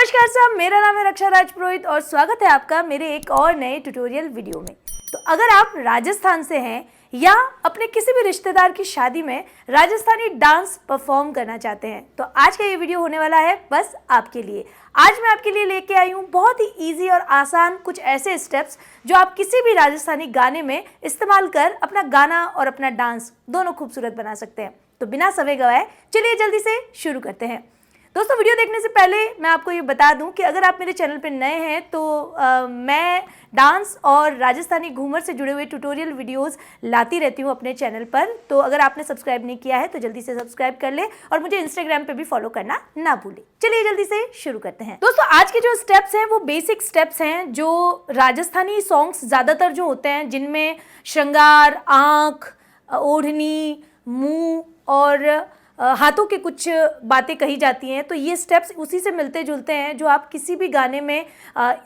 नमस्कार साहब, मेरा नाम है रक्षा राजपुरोहित और स्वागत है आपका मेरे एक और नए ट्यूटोरियल वीडियो में। तो अगर आप राजस्थान से हैं या अपने किसी भी रिश्तेदार की शादी में राजस्थानी डांस परफॉर्म करना चाहते हैं तो आज का ये वीडियो होने वाला है बस आपके लिए। आज मैं आपके लिए लेके आई हूँ बहुत ही इजी और आसान कुछ ऐसे स्टेप्स जो आप किसी भी राजस्थानी गाने में इस्तेमाल कर अपना गाना और अपना डांस दोनों खूबसूरत बना सकते हैं। तो बिना समय गवाए चलिए जल्दी से शुरू करते हैं। दोस्तों, वीडियो देखने से पहले मैं आपको ये बता दूं कि अगर आप मेरे चैनल पर नए हैं तो मैं डांस और राजस्थानी घूमर से जुड़े हुए ट्यूटोरियल वीडियोस लाती रहती हूं अपने चैनल पर। तो अगर आपने सब्सक्राइब नहीं किया है तो जल्दी से सब्सक्राइब कर ले और मुझे इंस्टाग्राम पे भी फॉलो करना ना भूलें। चलिए जल्दी से शुरू करते हैं। दोस्तों, आज के जो स्टेप्स हैं वो बेसिक स्टेप्स हैं जो राजस्थानी सॉन्ग्स ज़्यादातर जो होते हैं जिनमें श्रृंगार, आँख, ओढ़नी, मुँह और हाथों की कुछ बातें कही जाती हैं, तो ये स्टेप्स उसी से मिलते जुलते हैं जो आप किसी भी गाने में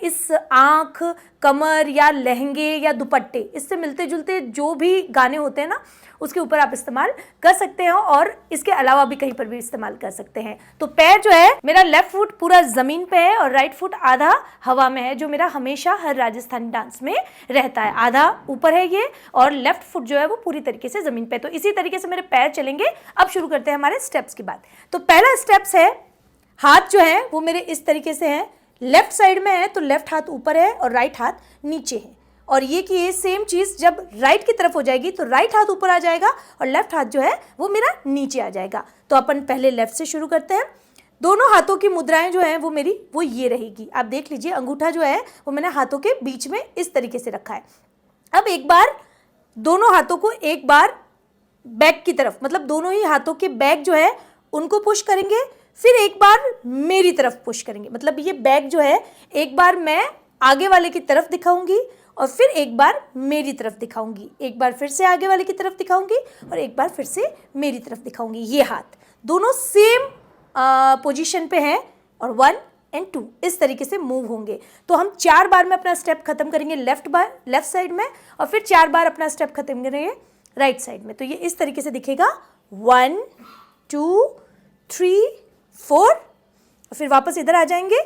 इस आँख, कमर या लहंगे या दुपट्टे, इससे मिलते जुलते जो भी गाने होते हैं ना उसके ऊपर आप इस्तेमाल कर सकते हैं और इसके अलावा भी कहीं पर भी इस्तेमाल कर सकते हैं। तो पैर जो है मेरा लेफ्ट फुट पूरा ज़मीन पे है और राइट फुट आधा हवा में है, जो मेरा हमेशा हर राजस्थानी डांस में रहता है। आधा ऊपर है ये और लेफ्ट फुट जो है वो पूरी तरीके से ज़मीन पे। तो इसी तरीके से मेरे पैर चलेंगे। अब शुरू करते हैं हमारे स्टेप्स की बात। तो पहला स्टेप्स है, हाथ जो है वो मेरे इस तरीके से है, लेफ्ट साइड में है तो लेफ्ट हाथ ऊपर है और राइट हाथ नीचे है। और ये कि ये सेम चीज़ जब राइट की तरफ हो जाएगी तो राइट हाथ ऊपर आ जाएगा और लेफ्ट हाथ जो है वो मेरा नीचे आ जाएगा। तो अपन पहले लेफ्ट से शुरू करते हैं। दोनों हाथों की मुद्राएं जो हैं वो मेरी वो ये रहेगी। आप देख लीजिए, अंगूठा जो है वो मैंने हाथों के बीच में इस तरीके से रखा है। अब एक बार दोनों हाथों को एक बार बैक की तरफ, मतलब दोनों ही हाथों के बैक जो है उनको पुश करेंगे, फिर एक बार मेरी तरफ पुश करेंगे। मतलब ये बैक जो है एक बार मैं आगे वाले की तरफ दिखाऊंगी और फिर एक बार मेरी तरफ दिखाऊंगी, एक बार फिर से आगे वाले की तरफ दिखाऊंगी और एक बार फिर से मेरी तरफ दिखाऊंगी। ये हाथ दोनों सेम पोजीशन पे हैं और 1 और 2 इस तरीके से मूव होंगे। तो हम 4 बार में अपना स्टेप खत्म करेंगे लेफ्ट साइड में और फिर 4 बार अपना स्टेप खत्म करेंगे राइट साइड में। तो ये इस तरीके से दिखेगा 1 2 3 4 और फिर वापस इधर आ जाएंगे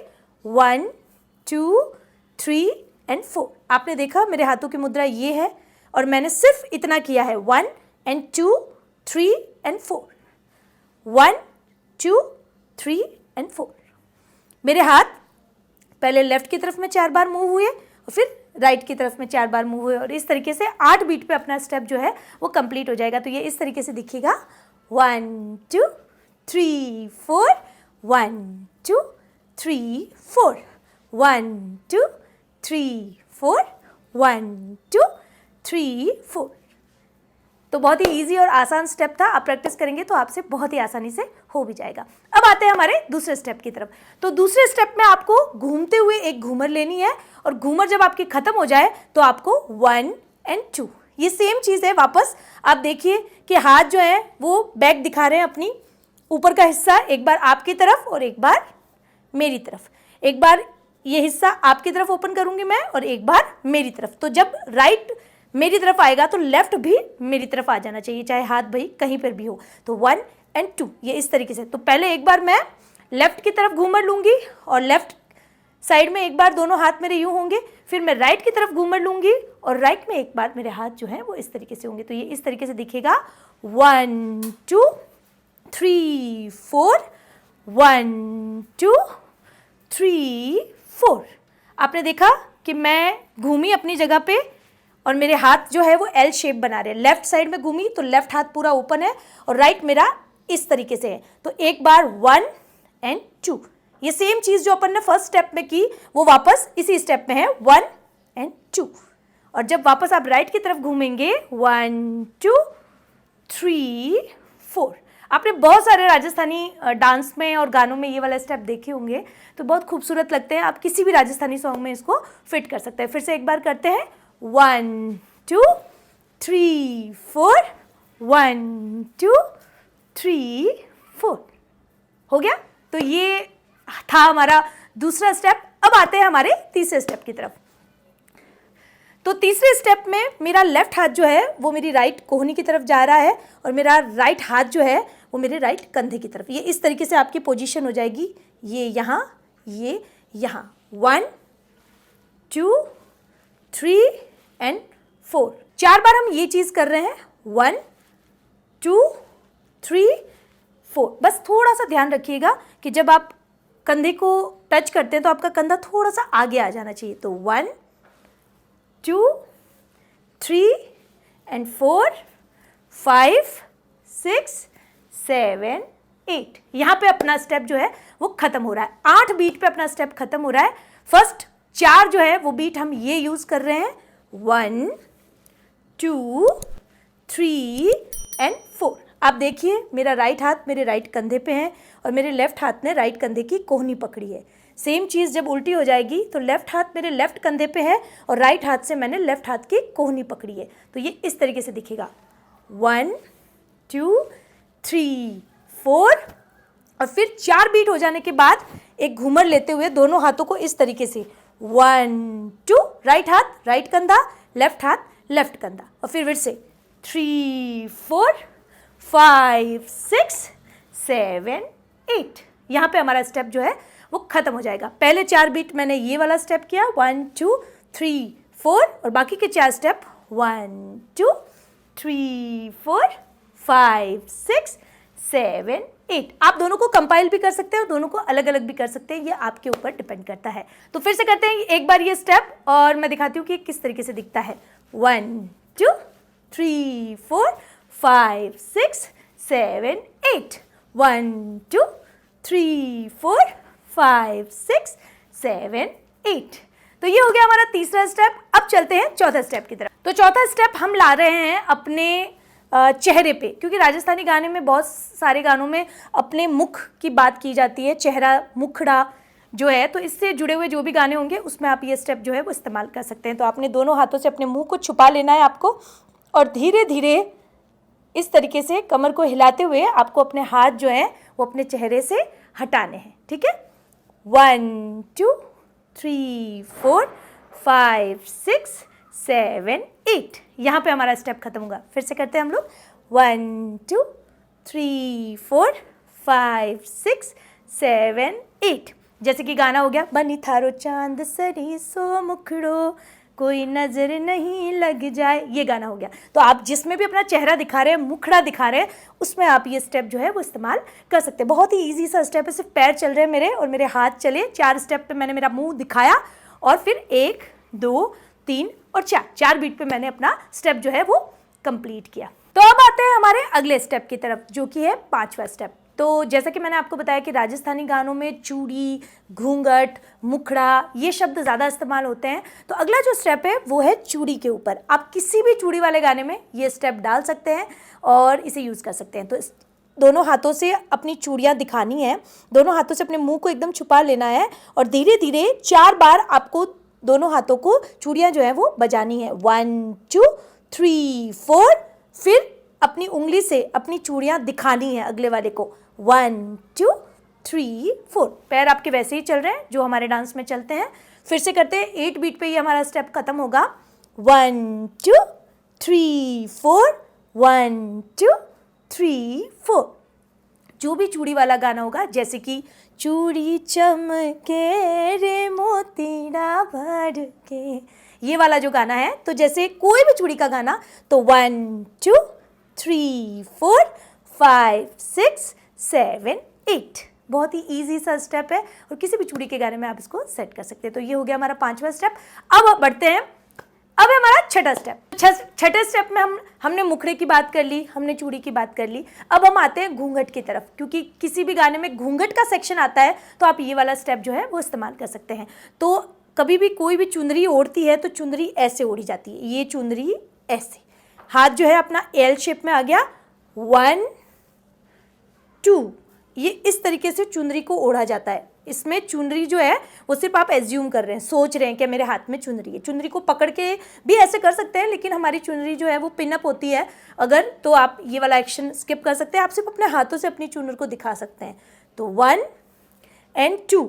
1 2 3 और 4। आपने देखा मेरे हाथों की मुद्रा ये है और मैंने सिर्फ इतना किया है 1 और 2 3 और 4, 1 2 3 और 4। मेरे हाथ पहले लेफ्ट की तरफ में 4 बार मूव हुए और फिर राइट की तरफ में 4 बार मूव हुए और इस तरीके से 8 बीट पे अपना स्टेप जो है वो कंप्लीट हो जाएगा। तो ये इस तरीके से दिखेगा 1 2 3 4, 1 2 3 4, 1 2 3 4, 1 2 3 4। तो बहुत ही इजी और आसान स्टेप था। आप प्रैक्टिस करेंगे तो आपसे बहुत ही आसानी से हो भी जाएगा। अब आते हैं हमारे दूसरे स्टेप की तरफ। तो दूसरे स्टेप में आपको घूमते हुए एक घूमर लेनी है और घूमर जब आपकी खत्म हो जाए तो आपको 1 और 2, ये सेम चीज़ है। वापस आप देखिए कि हाथ जो है वो बैक दिखा रहे हैं, अपनी ऊपर का हिस्सा एक बार आपकी तरफ और एक बार मेरी तरफ। एक बार ये हिस्सा आपकी तरफ ओपन करूंगी मैं और एक बार मेरी तरफ। तो जब राइट मेरी तरफ आएगा तो लेफ्ट भी मेरी तरफ आ जाना चाहिए, चाहे हाथ भाई कहीं पर भी हो। तो 1 और 2 ये इस तरीके से। तो पहले एक बार मैं लेफ्ट की तरफ घूमर लूँगी और लेफ्ट साइड में एक बार दोनों हाथ मेरे यूँ होंगे, फिर मैं राइट की तरफ घूमर लूँगी और राइट में एक बार मेरे हाथ जो हैं वो इस तरीके से होंगे। तो ये इस तरीके से दिखेगा 1 2 3 4, 1 2 3 4। आपने देखा कि मैं घूमी अपनी जगह पे और मेरे हाथ जो है वो एल शेप बना रहे हैं। लेफ्ट साइड में घूमी तो लेफ्ट हाथ पूरा ओपन है और राइट मेरा इस तरीके से है। तो एक बार 1 और 2, ये सेम चीज़ जो अपन ने फर्स्ट स्टेप में की वो वापस इसी स्टेप में है 1 और 2। और जब वापस आप राइट की तरफ घूमेंगे 1 2 3 4। आपने बहुत सारे राजस्थानी डांस में और गानों में ये वाला स्टेप देखे होंगे, तो बहुत खूबसूरत लगते हैं। आप किसी भी राजस्थानी सॉन्ग में इसको फिट कर सकते हैं। फिर से एक बार करते हैं 1 2 3 4, 1 2 3 4। हो गया। तो ये था हमारा दूसरा स्टेप। अब आते हैं हमारे तीसरे स्टेप की तरफ। तो तीसरे स्टेप में मेरा लेफ्ट हाथ जो है वो मेरी राइट कोहनी की तरफ जा रहा है और मेरा राइट हाथ जो है वो मेरे राइट कंधे की तरफ। ये इस तरीके से आपकी पोजीशन हो जाएगी, ये यहाँ ये यहाँ 1 2 3 एंड 4। 4 बार हम ये चीज़ कर रहे हैं 1 2 3 4। बस थोड़ा सा ध्यान रखिएगा कि जब आप कंधे को टच करते हैं तो आपका कंधा थोड़ा सा आगे आ जाना चाहिए। तो 1 2 3 एंड 4 5 6 7 8। यहाँ पे अपना स्टेप जो है वो खत्म हो रहा है। 8 बीट पे अपना स्टेप खत्म हो रहा है। फर्स्ट 4 जो है वो बीट हम ये यूज कर रहे हैं 1 2 3 एंड 4। आप देखिए मेरा राइट हाथ मेरे राइट कंधे पे है और मेरे लेफ्ट हाथ ने राइट कंधे की कोहनी पकड़ी है। सेम चीज़ जब उल्टी हो जाएगी तो लेफ्ट हाथ मेरे लेफ्ट कंधे पे है और राइट हाथ से मैंने लेफ्ट हाथ की कोहनी पकड़ी है। तो ये इस तरीके से दिखेगा 1 2 3 4। और फिर 4 बीट हो जाने के बाद एक घूमर लेते हुए दोनों हाथों को इस तरीके से 1 2, राइट हाथ राइट कंधा, लेफ्ट हाथ लेफ्ट कंधा, और फिर से 3 4 5 6 7 8। यहाँ पे हमारा स्टेप जो है वो खत्म हो जाएगा। पहले 4 बीट मैंने ये वाला स्टेप किया 1 2 3 4 और बाकी के 4 स्टेप 1 2 3 4 5 6 7 8। आप दोनों को कंपाइल भी कर सकते हैं और दोनों को अलग अलग भी कर सकते हैं, ये आपके ऊपर डिपेंड करता है। तो फिर से करते हैं एक बार ये स्टेप और मैं दिखाती हूँ कि किस तरीके से दिखता है। 1 2 3 4 5 6 7 8। 1 2 3 4 5 6 7 8। तो ये हो गया हमारा तीसरा स्टेप। अब चलते हैं चौथा स्टेप की तरफ। तो चौथा स्टेप हम ला रहे हैं अपने चेहरे पे, क्योंकि राजस्थानी गाने में बहुत सारे गानों में अपने मुख की बात की जाती है, चेहरा मुखड़ा जो है, तो इससे जुड़े हुए जो भी गाने होंगे उसमें आप ये स्टेप जो है वो इस्तेमाल कर सकते हैं। तो आपने दोनों हाथों से अपने मुंह को छुपा लेना है आपको और धीरे धीरे इस तरीके से कमर को हिलाते हुए आपको अपने हाथ जो है वो अपने चेहरे से हटाने हैं। ठीक है, 1 2 3 4 5 6 7 8। यहाँ पे हमारा स्टेप खत्म होगा। फिर से करते हैं हम लोग 1 2 3 4 5 6 7 8। जैसे कि गाना हो गया बनी थारो चांद सरी सो मुखड़ो कोई नजर नहीं लग जाए, ये गाना हो गया। तो आप जिसमें भी अपना चेहरा दिखा रहे हैं, मुखड़ा दिखा रहे हैं, उसमें आप ये स्टेप जो है वो इस्तेमाल कर सकते हैं। बहुत ही इजी सा स्टेप है, सिर्फ पैर चल रहे हैं मेरे और मेरे हाथ चले। 4 स्टेप पे मैंने मेरा मुंह दिखाया और फिर 1 2 3 और 4 बीट पे मैंने अपना स्टेप जो है वो कंप्लीट किया। तो अब आते हैं हमारे अगले स्टेप की तरफ, जो कि है 5वां स्टेप। तो जैसा कि मैंने आपको बताया कि राजस्थानी गानों में चूड़ी, घूंघट, मुखड़ा ये शब्द ज़्यादा इस्तेमाल होते हैं। तो अगला जो स्टेप है वो है चूड़ी के ऊपर। आप किसी भी चूड़ी वाले गाने में ये स्टेप डाल सकते हैं और इसे यूज़ कर सकते हैं। तो दोनों हाथों से अपनी चूड़ियाँ दिखानी है, दोनों हाथों से अपने मुंह को एकदम छुपा लेना है और धीरे धीरे 4 बार आपको दोनों हाथों को चूड़ियाँ जो है वो बजानी है। 1 2 3 4। फिर अपनी उंगली से अपनी चूड़ियाँ दिखानी है अगले वाले को। 1 2 3 4। पैर आपके वैसे ही चल रहे हैं जो हमारे डांस में चलते हैं। फिर से करते हैं, 8 बीट पे ही हमारा स्टेप खत्म होगा। 1 2 3 4 1 2 3 4। जो भी चूड़ी वाला गाना होगा, जैसे कि चूड़ी चमके रे मोतीड़ा भर के, ये वाला जो गाना है, तो जैसे कोई भी चूड़ी का गाना, तो 1 2 3 4 5 6 7 8। बहुत ही इजी सा स्टेप है और किसी भी चूड़ी के गाने में आप इसको सेट कर सकते हैं। तो ये हो गया हमारा 5वां स्टेप। अब बढ़ते हैं, अब है हमारा छठा स्टेप। छठे स्टेप में हमने मुखड़े की बात कर ली, हमने चूड़ी की बात कर ली। अब हम आते हैं घूंघट की तरफ, क्योंकि किसी भी गाने में घूंघट का सेक्शन आता है तो आप ये वाला स्टेप जो है वो इस्तेमाल कर सकते हैं। तो कभी भी कोई भी चुनरी ओढ़ती है तो चुनरी ऐसे ओढ़ी जाती है, ये चुनरी ऐसे, हाथ जो है अपना एल शेप में आ गया। 1 2, ये इस तरीके से चुनरी को ओढ़ा जाता है। इसमें चुनरी जो है वो सिर्फ आप एज्यूम कर रहे हैं, सोच रहे हैं कि मेरे हाथ में चुनरी है। चुनरी को पकड़ के भी ऐसे कर सकते हैं, लेकिन हमारी चुनरी जो है वो पिनअप होती है अगर, तो आप ये वाला एक्शन स्किप कर सकते हैं। आप सिर्फ अपने हाथों से अपनी चुनर को दिखा सकते हैं। तो 1 और 2,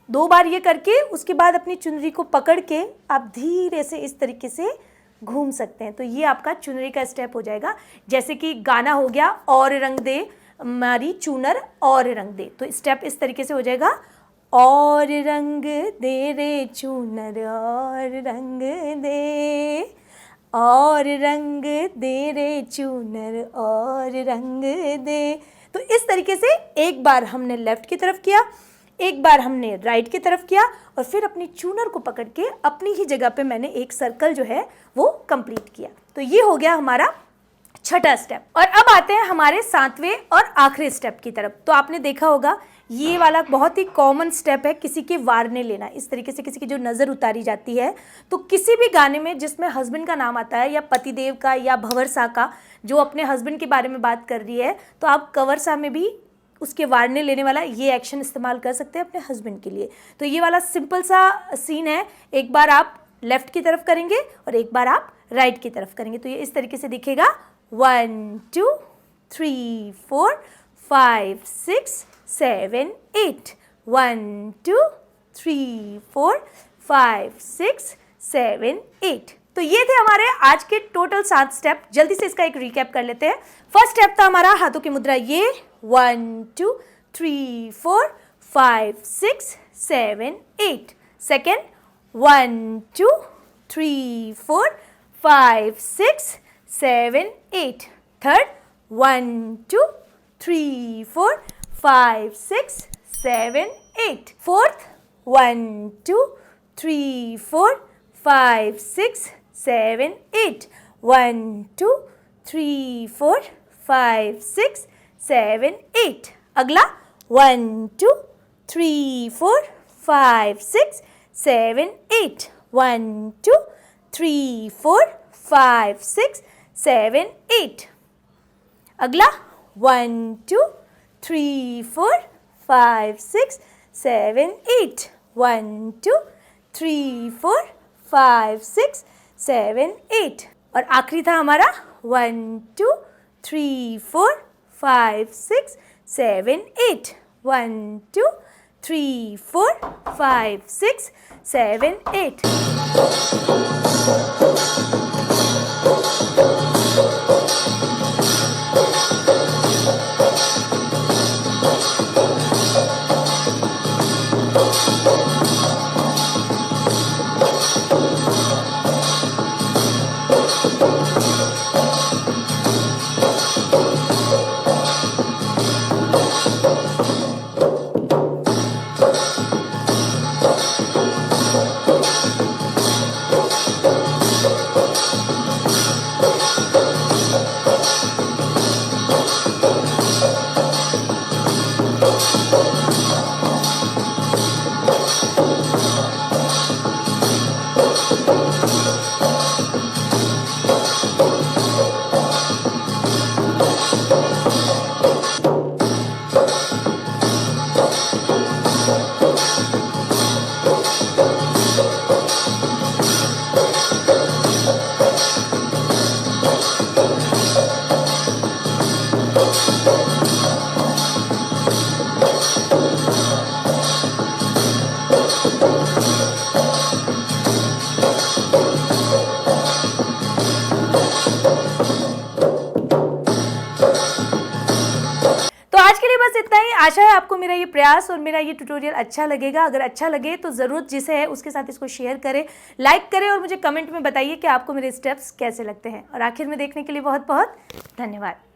2 बार ये करके उसके बाद अपनी चुनरी को पकड़ के आप धीरे से इस तरीके से घूम सकते हैं। तो ये आपका चुनरी का स्टेप हो जाएगा। जैसे कि गाना हो गया और रंग दे मारी चूनर और रंग दे, तो स्टेप इस तरीके से हो जाएगा, और रंग दे रे चूनर और रंग दे, और रंग दे रे चूनर और रंग दे। तो इस तरीके से एक बार हमने लेफ्ट की तरफ किया, एक बार हमने राइट की तरफ किया और फिर अपनी चूनर को पकड़ के अपनी ही जगह पे मैंने एक सर्कल जो है वो कंप्लीट किया। तो ये हो गया हमारा छठा स्टेप। और अब आते हैं हमारे सातवें और आखिरी स्टेप की तरफ। तो आपने देखा होगा ये वाला बहुत ही कॉमन स्टेप है, किसी के वारने लेना। इस तरीके से किसी की जो नज़र उतारी जाती है, तो किसी भी गाने में जिसमें हस्बैंड का नाम आता है या पतिदेव का या भंवरसा का, जो अपने हस्बैंड के बारे में बात कर रही है, तो आप कंवरसा में भी उसके वारने लेने वाला ये एक्शन इस्तेमाल कर सकते हैं अपने हस्बैंड के लिए। तो ये वाला सिंपल सा सीन है, एक बार आप लेफ्ट की तरफ करेंगे और एक बार आप राइट की तरफ करेंगे। तो ये इस तरीके से दिखेगा 1 2 3 4 5 6 7 8, 1 2 3 4 5 6 7 8। तो ये थे हमारे आज के टोटल 7 स्टेप। जल्दी से इसका एक रिकैप कर लेते हैं। फर्स्ट स्टेप था हमारा हाथों की मुद्रा, ये 1 2 3 4 5 6 7 8। सेकेंड 1 2 3 4 5 6 7 8। थर्ड 1 2 3 4 5 6 7 8। फोर्थ 1 2 3 4 5 6 7 8। 1 2 3 4 5 6 7 8। अगला 1 2 3 4 5 6 7 8। 1 2 3 4 5 6 7 8। अगला 1 2 3 4 5 6 7 8। 1 2 3 4 5 6 7 8। और आखिरी था हमारा 1 2 3 4 5 6 7 8। 1 2 3 4 5 6 7 8। आशा है आपको मेरा ये प्रयास और मेरा ये ट्यूटोरियल अच्छा लगेगा। अगर अच्छा लगे तो ज़रूर जिसे है उसके साथ इसको शेयर करें, लाइक करें और मुझे कमेंट में बताइए कि आपको मेरे स्टेप्स कैसे लगते हैं। और आखिर में देखने के लिए बहुत बहुत धन्यवाद।